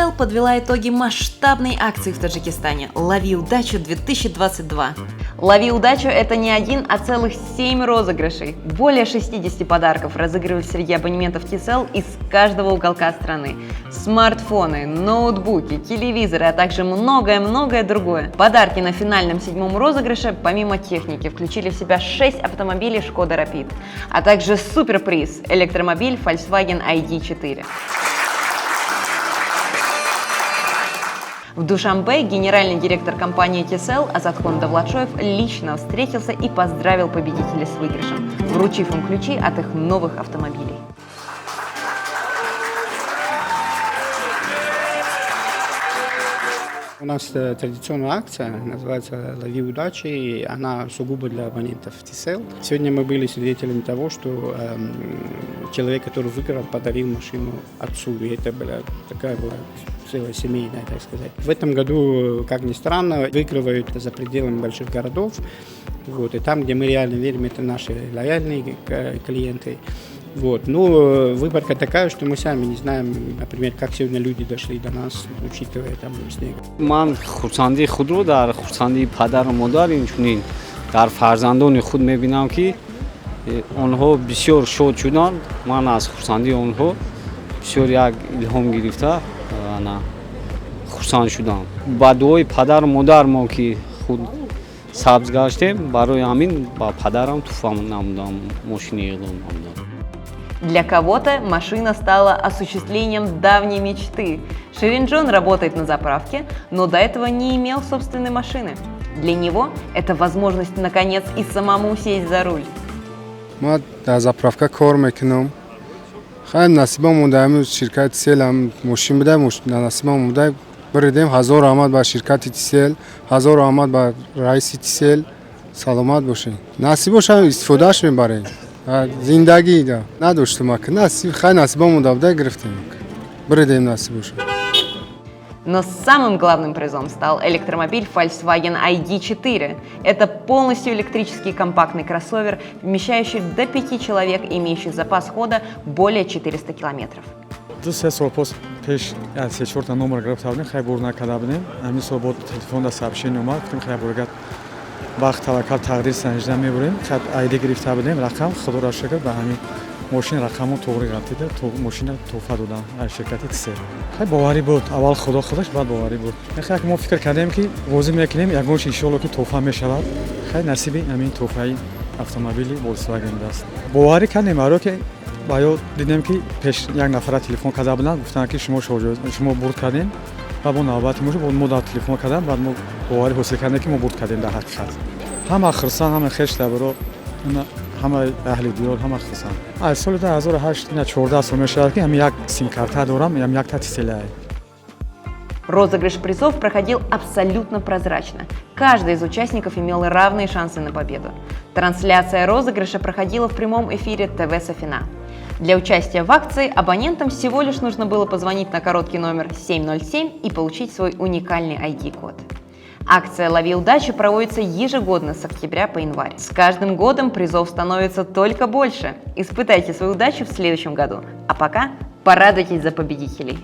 TCL подвела итоги масштабной акции в Таджикистане «Лови удачу 2022». «Лови удачу» — это не один, а целых 7 розыгрышей. Более 60 подарков разыгрывались среди абонементов TCL из каждого уголка страны. Смартфоны, ноутбуки, телевизоры, а также многое-многое другое. Подарки на финальном 7-м розыгрыше, помимо техники, включили в себя 6 автомобилей Skoda Rapid, а также суперприз – электромобиль Volkswagen ID.4. В Душанбе генеральный директор компании TCL Азатхон Давлатшоев лично встретился и поздравил победителей с выигрышем, вручив им ключи от их новых автомобилей. У нас традиционная акция, называется «Лови удачи», и она сугубо для абонентов TCL. Сегодня мы были свидетелями того, что человек, который выиграл, подарил машину отцу, и это была такая целая семейная, так сказать. В этом году, как ни странно, выигрывают за пределами больших городов, и там, где мы реально верим, это наши лояльные клиенты. Ну, выборка такая, что мы сами не знаем, например, как сегодня люди дошли до нас, учитывая там снег. من خورسندی خود رو در خورسندی پدر و مادر اینچنین در فرزندان خود می‌بینم که آنها بسیار شاد شدند. من از خورسندی آنها بسیار یک الهام گرفته انا خورسند شدم. با دعای پدر و مادر ما که خود سبز گشتیم برای همین با پدرم توفام نمودم ماشین اقدام نمودم. Для кого-то машина стала осуществлением давней мечты. Ширинджон работает на заправке, но до этого не имел собственной машины. Для него это возможность наконец и самому сесть за руль. ما در заправка کار میکنم. خیلی نصیبم مونده امروز شرکت TCL هم ماشین بده نصیبم مونده بردیم. هزار رحمت به شرکت TCL، هزار رحمت به رئیس TCL. سلامت باشین. نصیبش هم استفادهش میبریم. زندگی دا نداشتم که نصیب خیلی نصیبم مونده گرفتیم. بردیم نصیبش. Но самым главным призом стал электромобиль Volkswagen ID.4. Это полностью электрический компактный кроссовер, вмещающий до 5 человек, имеющий запас хода более 400 километров. سه سال پیش از 3-4 تا نمره گرفته بودیم خیلی بور نکرده بودیم همین سال با تلفن دست افشین اومد گفتیم خیلی بورگت وقت توکل تقدیر سنجیده میبریم خیلی ایده گرفته بودیم رقم خدا را شکر به همین ماشین رقمو توغری گرفتیده تو ماشین توفه دادن از شرکت TCL خیلی باوری بود اول خودش بعد باوری بود خیلی ما فکر کردیم که روزی میکنیم یگانش ان شاء الله که توفه میشود خیلی نصیب همین توفه اتومبیلی Volkswagen است باوری کردیم برای که باید دیدیم که پیش یک نفر تلفن کرده بودن گفتن که شما برد کردین و با نوبت ما در تلفن کردن بعد ما باوری حاصل کردیم که ما برد کردیم در حقیقت هم خرسان هم خشت برو همه اهل دیار همه خرسان از سال 2008 نه 14 سال میشه که هم یک سیم کارت دارم هم یک تا TCL. Розыгрыш призов проходил абсолютно прозрачно. Каждый из участников имел равные шансы на победу. Трансляция розыгрыша проходила в прямом эфире ТВ Софина. Для участия в акции абонентам всего лишь нужно было позвонить на короткий номер 707 и получить свой уникальный ID-код. Акция «Лови удачу» проводится ежегодно с октября по январь. С каждым годом призов становится только больше. Испытайте свою удачу в следующем году. А пока порадуйтесь за победителей.